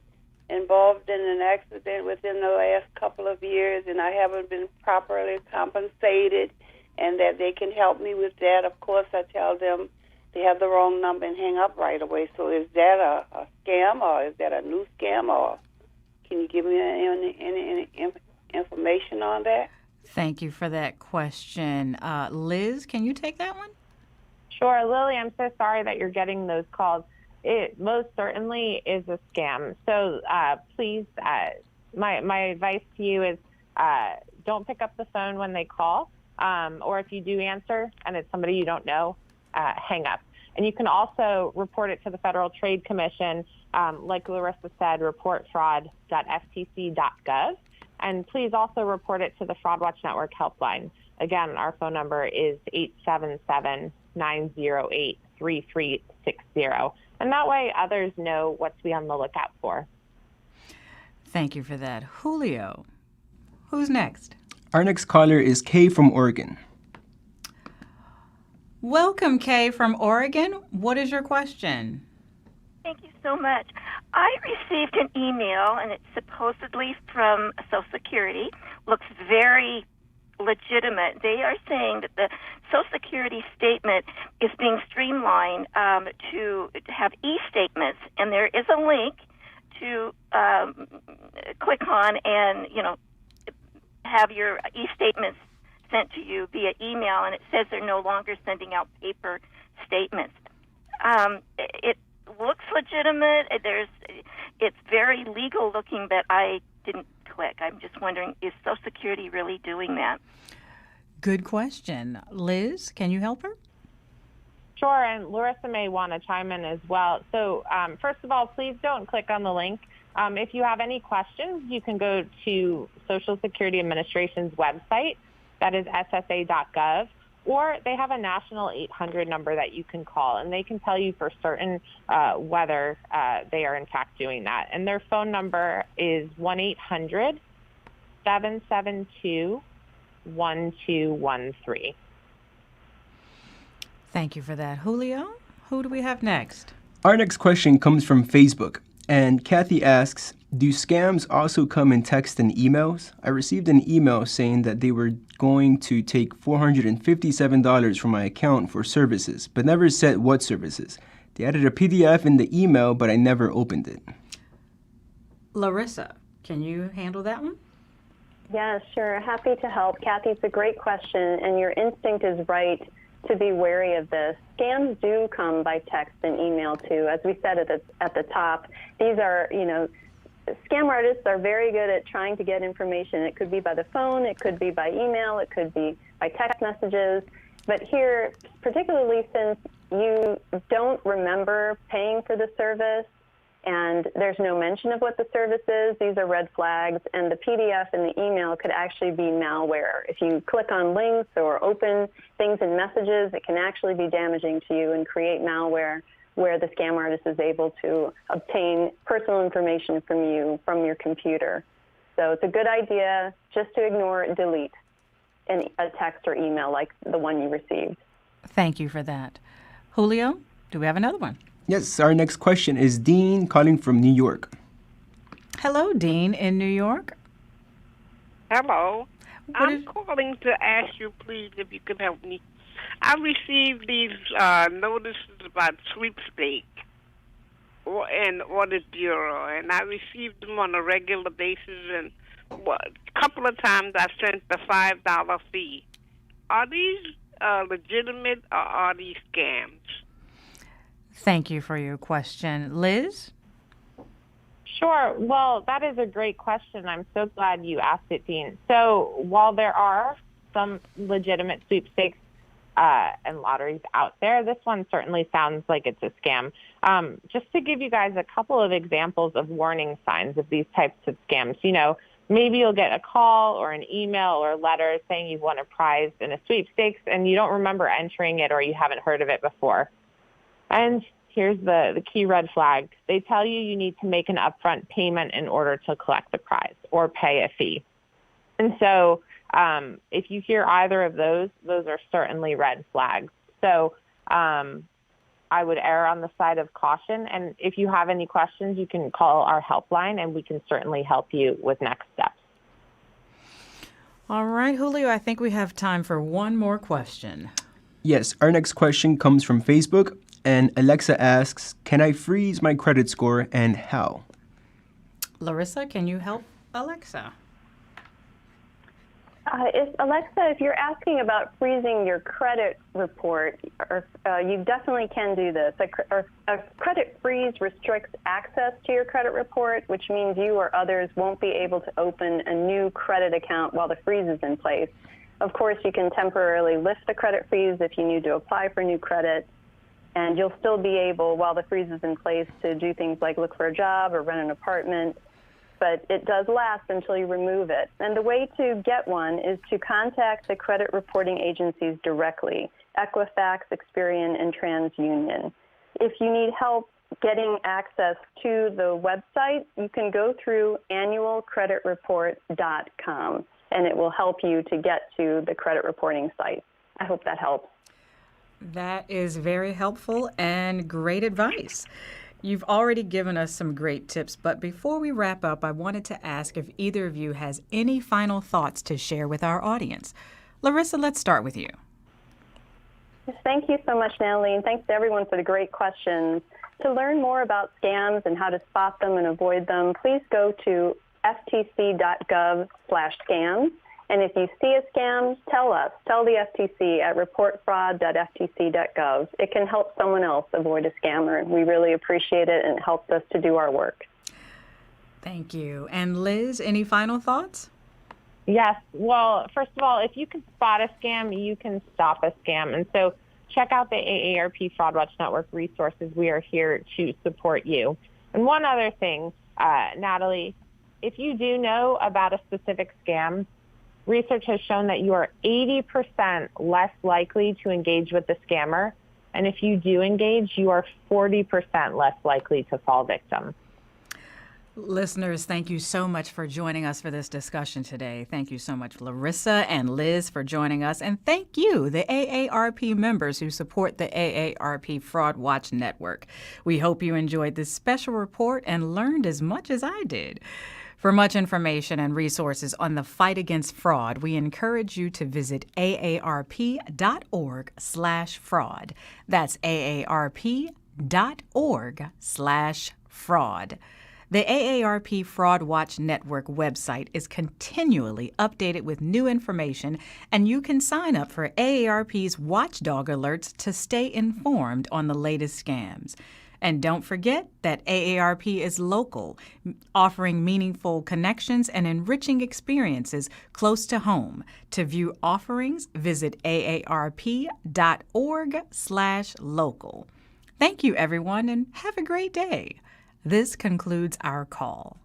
involved in an accident within the last couple of years and I haven't been properly compensated and that they can help me with that. Of course, I tell them they have the wrong number and hang up right away. So is that a scam or is that a new scam or can you give me any information on that? Thank you for that question. Liz, can you take that one? Sure, Lily, I'm so sorry that you're getting those calls. It most certainly is a scam. So please, my advice to you is don't pick up the phone when they call, or if you do answer and it's somebody you don't know, hang up. And you can also report it to the Federal Trade Commission, like Larissa said, reportfraud.ftc.gov. And please also report it to the Fraud Watch Network helpline. Again, our phone number is 877-908-3360. And that way others know what to be on the lookout for. Thank you for that. Julio, who's next? Our next caller is Kay from Oregon. Welcome, Kay from Oregon. What is your question? Thank you so much. I received an email, and it's supposedly from Social Security. Looks very legitimate. They are saying that the Social Security statement is being streamlined to have e-statements, and there is a link to click on and, have your e-statements sent to you via email, and it says they're no longer sending out paper statements. It looks legitimate. It's very legal looking, but I didn't click. I'm just wondering, is Social Security really doing that? Good question. Liz, can you help her? Sure, and Larissa may want to chime in as well. So first of all, please don't click on the link. If you have any questions, you can go to Social Security Administration's website, that is ssa.gov, or they have a national 800 number that you can call, and they can tell you for certain whether they are in fact doing that. And their phone number is 1-800-772-1213. Thank you for that. Julio, who do we have next? Our next question comes from Facebook, and Kathy asks, do scams also come in text and emails? I received an email saying that they were going to take $457 from my account for services, but never said what services. They added a PDF in the email, but I never opened it. Larissa, can you handle that one? Yeah, sure. Happy to help. Kathy, it's a great question, and your instinct is right to be wary of this. Scams do come by text and email, too. As we said at the top, these are, scam artists are very good at trying to get information. It could be by the phone, it could be by email, it could be by text messages. But here, particularly since you don't remember paying for the service and there's no mention of what the service is, these are red flags, and the PDF and the email could actually be malware. If you click on links or open things in messages, it can actually be damaging to you and create malware where the scam artist is able to obtain personal information from you from your computer. So it's a good idea just to ignore and delete a text or email like the one you received. Thank you for that. Julio, do we have another one? Yes, our next question is Dean calling from New York. Hello, Dean in New York. Hello. I'm calling to ask you, please, if you could help me. I received these notices about sweepstakes and Audit Bureau, and I received them on a regular basis, and a couple of times I sent the $5 fee. Are these legitimate or are these scams? Thank you for your question. Liz? Sure. Well, that is a great question. I'm so glad you asked it, Dean. So while there are some legitimate sweepstakes and lotteries out there, this one certainly sounds like it's a scam. Just to give you guys a couple of examples of warning signs of these types of scams, you know, maybe you'll get a call or an email or a letter saying you've won a prize in a sweepstakes and you don't remember entering it or you haven't heard of it before. And here's the key red flag. They tell you you need to make an upfront payment in order to collect the prize or pay a fee. And so if you hear either of those are certainly red flags. So I would err on the side of caution. And if you have any questions, you can call our helpline and we can certainly help you with next steps. All right, Julio, I think we have time for one more question. Yes, our next question comes from Facebook. And Alexa asks, can I freeze my credit score and how? Larissa, can you help Alexa? If you're asking about freezing your credit report, you definitely can do this. A credit freeze restricts access to your credit report, which means you or others won't be able to open a new credit account while the freeze is in place. Of course, you can temporarily lift the credit freeze if you need to apply for new credit, and you'll still be able, while the freeze is in place, to do things like look for a job or rent an apartment. But it does last until you remove it. And the way to get one is to contact the credit reporting agencies directly, Equifax, Experian, and TransUnion. If you need help getting access to the website, you can go through annualcreditreport.com, and it will help you to get to the credit reporting site. I hope that helps. That is very helpful and great advice. You've already given us some great tips, but before we wrap up, I wanted to ask if either of you has any final thoughts to share with our audience. Larissa, let's start with you. Thank you so much, Natalie, and thanks to everyone for the great questions. To learn more about scams and how to spot them and avoid them, please go to ftc.gov/scams. And if you see a scam, tell us. Tell the FTC at reportfraud.ftc.gov. It can help someone else avoid a scammer. We really appreciate it, and it helps us to do our work. Thank you. And Liz, any final thoughts? Yes. Well, first of all, if you can spot a scam, you can stop a scam. And so check out the AARP Fraud Watch Network resources. We are here to support you. And one other thing, Natalie, if you do know about a specific scam, research has shown that you are 80% less likely to engage with the scammer. And if you do engage, you are 40% less likely to fall victim. Listeners, thank you so much for joining us for this discussion today. Thank you so much, Larissa and Liz, for joining us. And thank you, the AARP members who support the AARP Fraud Watch Network. We hope you enjoyed this special report and learned as much as I did. For much information and resources on the fight against fraud, we encourage you to visit aarp.org/fraud. That's aarp.org/fraud. The AARP Fraud Watch Network website is continually updated with new information, and you can sign up for AARP's Watchdog alerts to stay informed on the latest scams. And don't forget that AARP is local, offering meaningful connections and enriching experiences close to home. To view offerings, visit aarp.org/local. Thank you, everyone, and have a great day. This concludes our call.